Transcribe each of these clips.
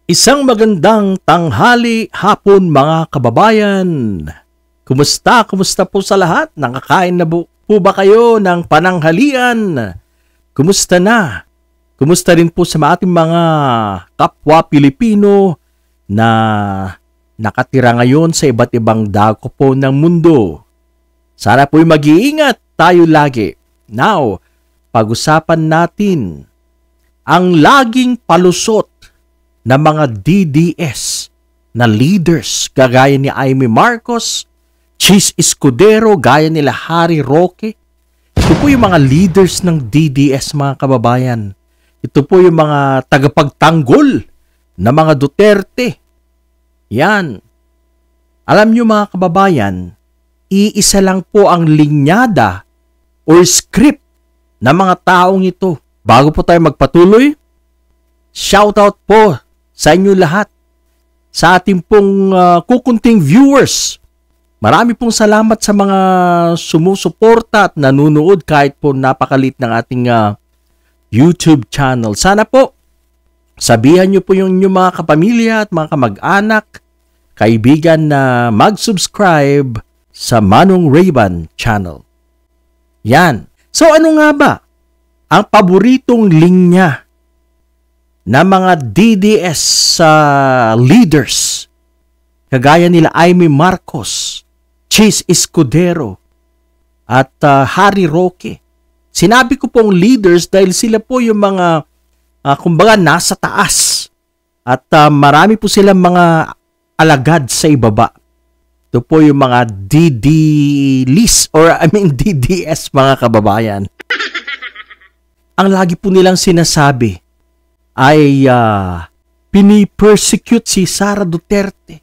Isang magandang tanghali hapon mga kababayan. Kumusta po sa lahat? Nakakain na po ba kayo ng pananghalian? Kumusta na? Kumusta rin po sa ating mga kapwa Pilipino na nakatira ngayon sa iba't ibang dako po ng mundo? Sana po'y mag-iingat tayo lagi. Now, pag-usapan natin ang laging palusot na mga DDS na leaders gaya ni Imee Marcos, Chis Escudero, gaya nila Harry Roque. Ito po yung mga leaders ng DDS mga kababayan. Ito po yung mga tagapagtanggol na mga Duterte. Yan. Alam nyo mga kababayan, iisa lang po ang linyada or script ng mga taong ito. Bago po tayo magpatuloy, shoutout po sa inyo lahat, sa ating pong kukunting viewers. Marami pong salamat sa mga sumusuporta at nanunood kahit po napakalit ng ating YouTube channel. Sana po, sabihan nyo po yung inyong mga kapamilya at mga kamag-anak, kaibigan na mag-subscribe sa Manong Rayban channel. Yan. So ano nga ba ang paboritong linya na mga DDS leaders kagaya nila Imee Marcos, Chis Escudero at Harry Roque? Sinabi ko pong leaders dahil sila po yung mga kumbaga nasa taas at marami po silang mga alagad sa ibaba. Ito po yung mga DDS mga kababayan. Ang lagi po nilang sinasabi ay pini-persecute si Sara Duterte.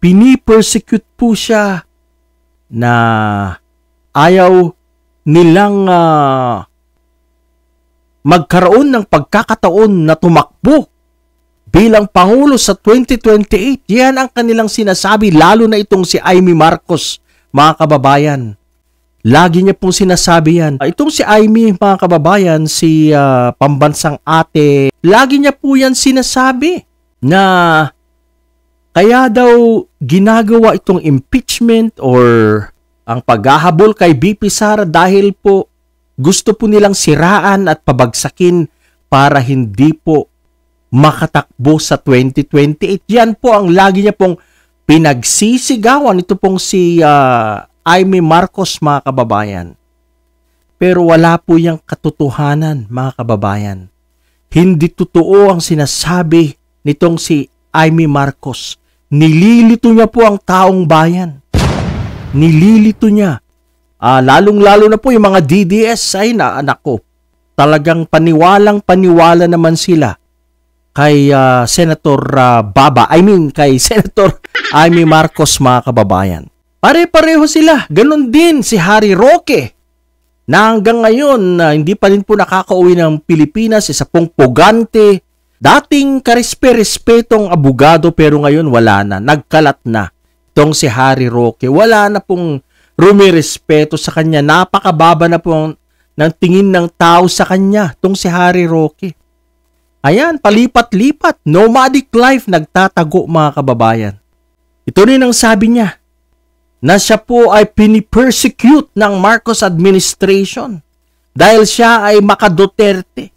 Pini-persecute po siya na ayaw nilang magkaroon ng pagkakataon na tumakbo bilang Pangulo sa 2028. Yan ang kanilang sinasabi, lalo na itong si Imee Marcos, mga kababayan. Lagi niya pong sinasabi yan. Itong si Imee, mga kababayan, si pambansang ate, lagi niya po yan sinasabi na kaya daw ginagawa itong impeachment or ang paghahabol kay BP Sara dahil po gusto po nilang siraan at pabagsakin para hindi po makatakbo sa 2028. Yan po ang lagi niya pong pinagsisigawan. Ito pong si Imee Marcos, mga kababayan. Pero wala po yung katotohanan, mga kababayan. Hindi totoo ang sinasabi nitong si Imee Marcos. Nililito niya po ang taong bayan. Nililito niya. Lalong-lalo na po yung mga DDS, ay anak ko. Talagang paniwalang-paniwala naman sila kay Senator kay Senator Imee Marcos, mga kababayan. Pare-pareho sila. Ganon din si Harry Roque na hanggang ngayon hindi pa rin po nakakauwi ng Pilipinas. Isa pong pugante, dating karespe-respetong abogado pero ngayon wala na. Nagkalat na. Itong si Harry Roque. Wala na pong rumirespeto sa kanya. Napakababa na po ng tingin ng tao sa kanya. Itong si Harry Roque. Ayan, palipat-lipat. Nomadic life nagtatago, mga kababayan. Ito rin ang sabi niya, na siya po ay pini-persecute ng Marcos administration dahil siya ay maka-Duterte.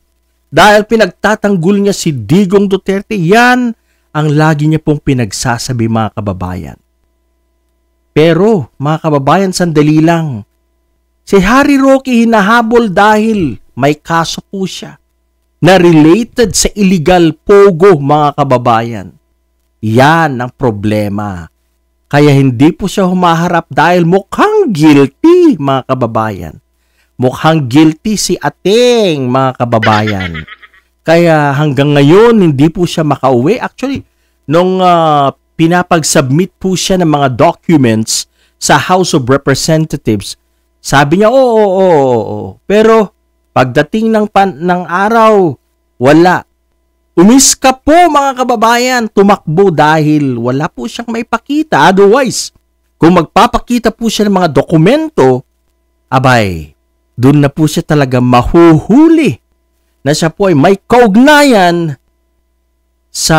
Dahil pinagtatanggol niya si Digong Duterte. Yan ang lagi niya pong pinagsasabi, mga kababayan. Pero, mga kababayan, sandali lang. Si Harry Roque hinahabol dahil may kaso po siya na related sa illegal pogo, mga kababayan. Yan ang problema. Kaya hindi po siya humaharap dahil mukhang guilty, mga kababayan. Mukhang guilty si Ating, mga kababayan. Kaya hanggang ngayon, hindi po siya makauwi. Actually, nung pinapag-submit po siya ng mga documents sa House of Representatives, sabi niya, oo. Pero pagdating ng araw, wala. Umiska po, mga kababayan, tumakbo dahil wala po siyang maipakita. Otherwise, kung magpapakita po siya ng mga dokumento, abay, doon na po siya talaga mahuhuli na siya po ay may kaugnayan sa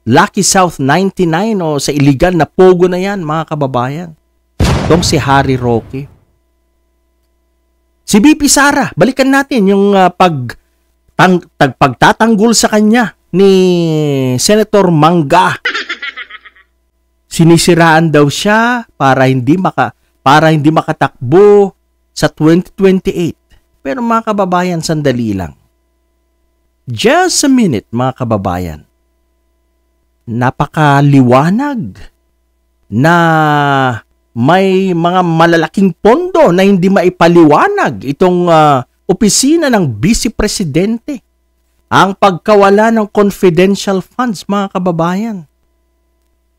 Lucky South 99 o sa illegal na pogo na yan, mga kababayan. Itong si Harry Roque. Si BP Sara, balikan natin yung pagtatanggol sa kanya ni Senator Mangga. Sinisiraan daw siya para hindi makatakbo sa 2028. Pero mga kababayan, sandali lang. Just a minute, mga kababayan. Napakaliwanag na may mga malalaking pondo na hindi maipaliwanag itong opisina ng Vice Presidente. Ang pagkawala ng confidential funds, mga kababayan.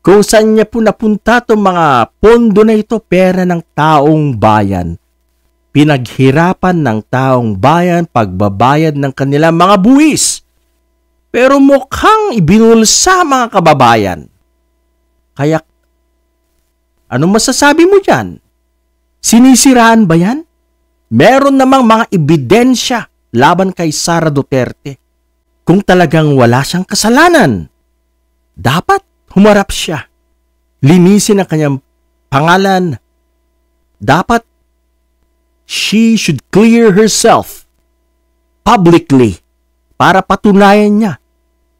Kung saan niya po napunta itong mga pondo na ito, pera ng taong bayan. Pinaghirapan ng taong bayan, pagbabayad ng kanilang mga buwis. Pero mukhang ibinulsa, mga kababayan. Kaya, anong masasabi mo dyan? Sinisiraan ba yan? Meron namang mga ebidensya laban kay Sara Duterte. Kung talagang wala siyang kasalanan, dapat humarap siya. Linisin ang kanyang pangalan. Dapat she should clear herself publicly para patunayan niya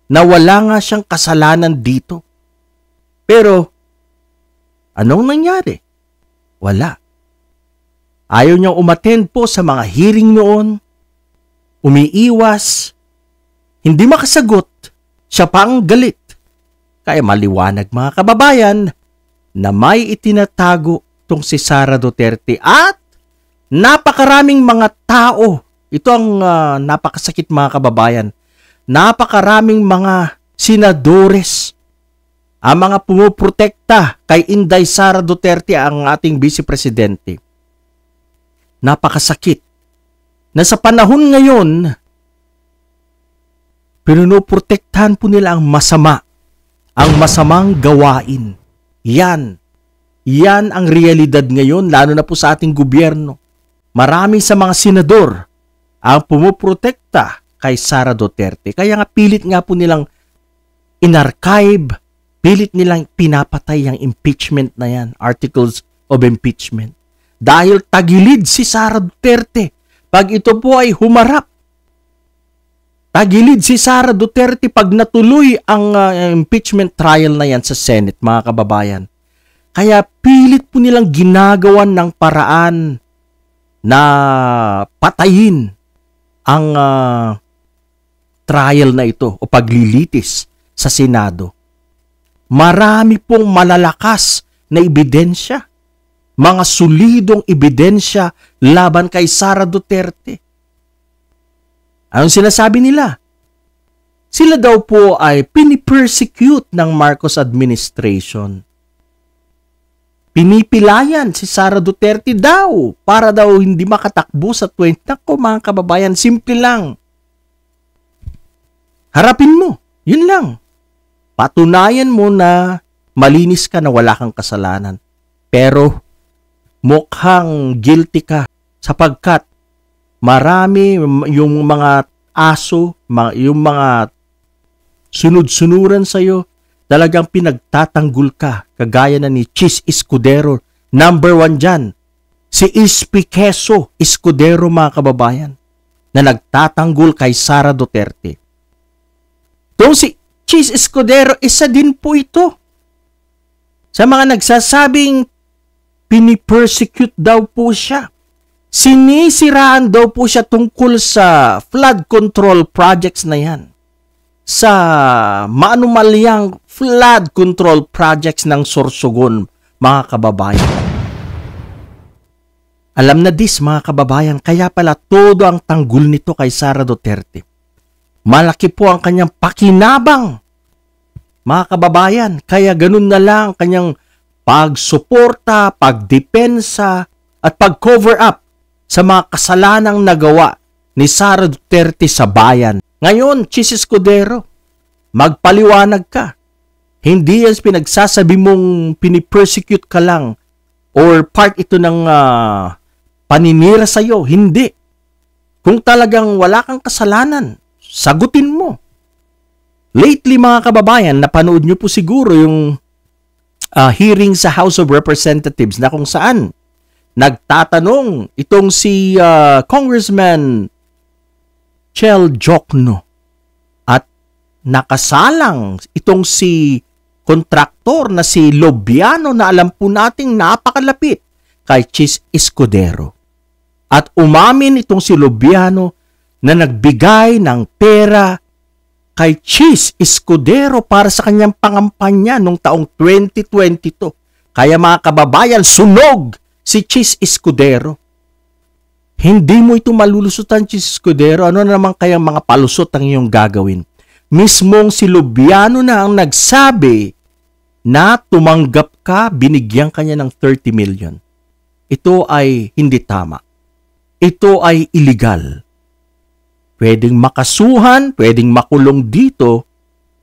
na wala nga siyang kasalanan dito. Pero, anong nangyari? Wala. Ayaw niyang umattend po sa mga hearing noon. Umiiwas. Hindi makasagot. Siya pa ang galit. Kaya maliwanag, mga kababayan, na may itinatago tong si Sara Duterte at napakaraming mga tao. Ito ang napakasakit, mga kababayan. Napakaraming mga senadores ang mga pumuprotekta kay Inday Sara Duterte, ang ating Vice Presidente. Napakasakit na sa panahon ngayon, pinuprotektahan po nila ang masama, ang masamang gawain. Yan ang realidad ngayon, lalo na po sa ating gobyerno. Marami sa mga senador ang pumuprotekta kay Sara Duterte. Kaya nga pilit nga po nilang inarchive, pilit nilang pinapatay ang impeachment na yan, articles of impeachment. Dahil tagilid si Sara Duterte pag ito po ay humarap. Tagilid si Sara Duterte pag natuloy ang impeachment trial na yan sa Senate, mga kababayan. Kaya pilit po nilang ginagawan ng paraan na patayin ang trial na ito o paglilitis sa Senado. Marami pong malalakas na ebidensya, mga solidong ebidensya laban kay Sara Duterte. Anong sinasabi nila? Sila daw po ay pinipersecute ng Marcos administration. Pinipilayan si Sara Duterte daw para daw hindi makatakbo sa 20. Nako, mga kababayan, simple lang. Harapin mo. Yun lang. Patunayan mo na malinis ka, na wala kang kasalanan. Pero mukhang guilty ka sapagkat marami yung mga aso, yung mga sunod-sunuran sa'yo, talagang pinagtatanggol ka, kagaya na ni Chis Escudero. Number 1 dyan, si Ispy Quezon Escudero, mga kababayan, na nagtatanggol kay Sara Duterte. Itong si Chis Escudero, isa din po ito sa mga nagsasabing pinipersecute daw po siya. Sinisiraan daw po siya tungkol sa flood control projects na yan. Sa maanumalyang flood control projects ng Sorsogon, mga kababayan. Alam na this, mga kababayan, kaya pala todo ang tanggol nito kay Sara Duterte. Malaki po ang kanyang pakinabang, mga kababayan, kaya ganun na lang ang kanyang pagsuporta, pagdepensa, at pag-cover up sa mga kasalanang nagawa ni Sara Duterte sa bayan. Ngayon, Chis Escudero, magpaliwanag ka. Hindi yan pinagsasabi mong pinipersecute ka lang or part ito ng paninira sa'yo. Hindi. Kung talagang wala kang kasalanan, sagutin mo. Lately mga kababayan, napanood nyo po siguro yung hearing sa House of Representatives na kung saan nagtatanong itong si Congressman Chel Jokno at nakasalang itong si kontraktor na si Lobiano na alam po nating napakalapit kay Chis Escudero. At umamin itong si Lobiano na nagbigay ng pera kay Chis Escudero para sa kanyang pangampanya noong taong 2022. Kaya mga kababayan, sunog si Chis Escudero. Hindi mo ito malulusutan, Chis Escudero. Ano naman kayang mga palusot ang iyong gagawin? Mismong si Lobiano na ang nagsabi na tumanggap ka, binigyan kanya ng 30 million. Ito ay hindi tama. Ito ay illegal. Pwedeng makasuhan, pwedeng makulong dito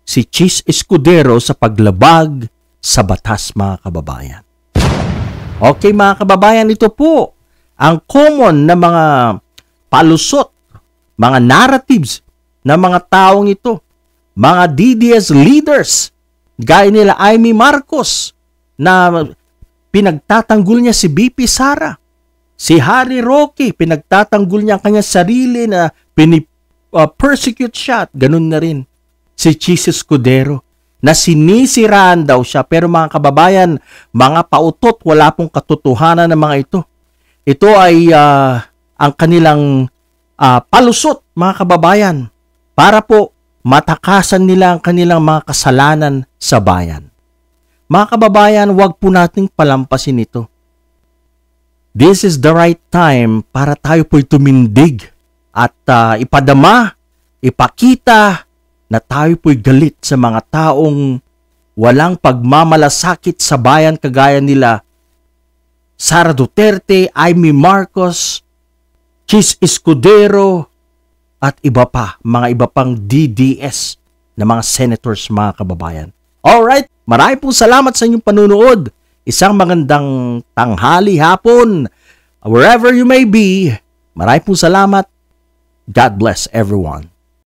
si Chis Escudero sa paglabag sa batas, mga kababayan. Okay mga kababayan, ito po ang common na mga palusot, mga narratives na mga taong ito, mga DDS leaders, gaya nila Amy Marcos na pinagtatanggol niya si BP Sara. Si Harry Roque, pinagtatanggol niya ang kanyang sarili na persecute siya at ganun na rin. Si Chis Escudero na sinisiraan daw siya. Pero mga kababayan, mga pautot, wala pong katotohanan ng mga ito. Ito ay ang kanilang palusot, mga kababayan, para po matakasan nila ang kanilang mga kasalanan sa bayan. Mga kababayan, huwag po nating palampasin ito. This is the right time para tayo po'y tumindig at ipadama, ipakita na tayo po'y galit sa mga taong walang pagmamalasakit sa bayan kagaya nila Sara Duterte, Amy Marcos, Chis Escudero, at iba pa, mga iba pang DDS na mga senators, mga kababayan. Alright, maraming pong salamat sa inyong panunood. Isang magandang tanghali, hapon, wherever you may be. Maraming pong salamat. God bless everyone.